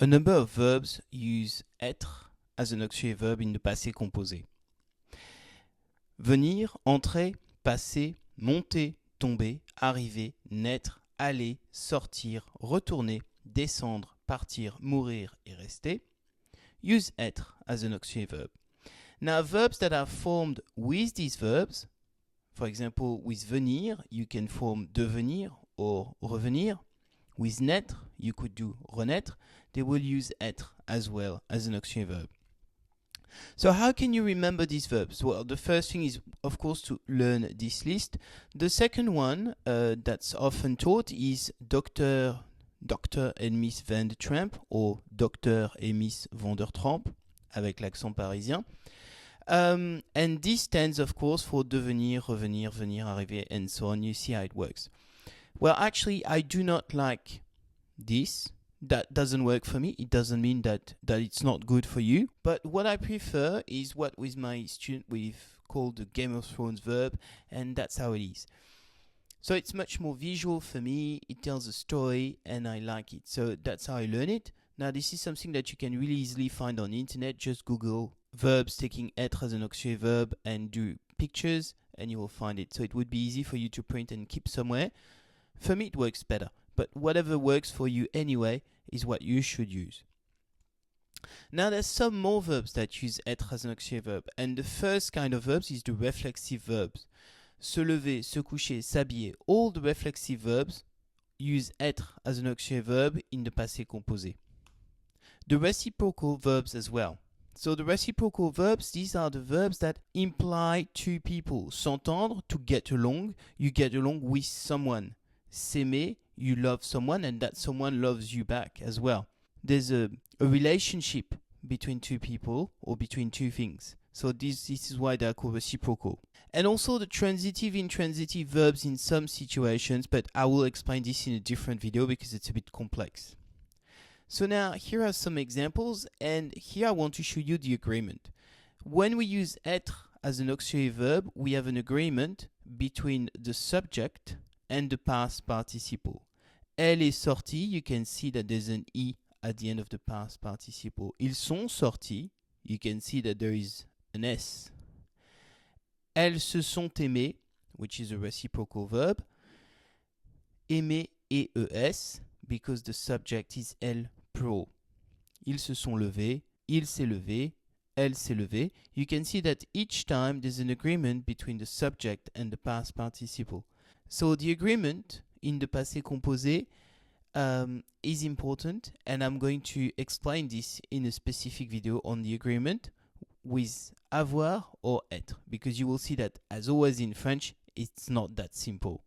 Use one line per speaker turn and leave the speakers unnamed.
A number of verbs use être as an auxiliary verb in the passé composé. Venir, entrer, passer, monter, tomber, arriver, naître, aller, sortir, retourner, descendre, partir, mourir et rester. Use être as an auxiliary verb. Now, verbs that are formed with these verbs, for example, with venir, you can form devenir or revenir. With naître, you could do renaître. They will use être as well as an auxiliary verb. So how can you remember these verbs? Well, the first thing is, of course, to learn this list. The second one that's often taught is Dr. and Miss Van der Tramp, or Dr. et Miss Van der Tramp, avec l'accent parisien. And this stands, of course, for devenir, revenir, venir, arriver, and so on. You see how it works. Well, actually, I do not like this. That doesn't work for me. It doesn't mean that it's not good for you. But what I prefer is what with my student we've called the Game of Thrones verb, and that's how it is. So it's much more visual for me. It tells a story, and I like it. So that's how I learn it. Now, this is something that you can really easily find on the internet. Just Google verbs taking être as an auxiliary verb and do pictures, and you will find it. So it would be easy for you to print and keep somewhere. For me, it works better. But whatever works for you anyway is what you should use. Now, there's some more verbs that use être as an auxiliary verb. And the first kind of verbs is the reflexive verbs. Se lever, se coucher, s'habiller. All the reflexive verbs use être as an auxiliary verb in the passé composé. The reciprocal verbs as well. So the reciprocal verbs, these are the verbs that imply two people. S'entendre, to get along. You get along with someone. S'aimer, you love someone and that someone loves you back as well. There's a relationship between two people or between two things. So this is why they're called reciprocal. And also the transitive, intransitive verbs in some situations, but I will explain this in a different video because it's a bit complex. So now here are some examples, and here I want to show you the agreement. When we use être as an auxiliary verb, we have an agreement between the subject and the past participle. Elle est sortie, you can see that there's an I at the end of the past participle. Ils sont sortis, you can see that there is an S. Elles se sont aimées, which is a reciprocal verb. Aimer, EES, because the subject is elle plural. Ils se sont levés, il s'est levé, elle s'est levée. You can see that each time there's an agreement between the subject and the past participle. So the agreement in the passé composé is important, and I'm going to explain this in a specific video on the agreement with avoir or être, because you will see that, as always in French, it's not that simple.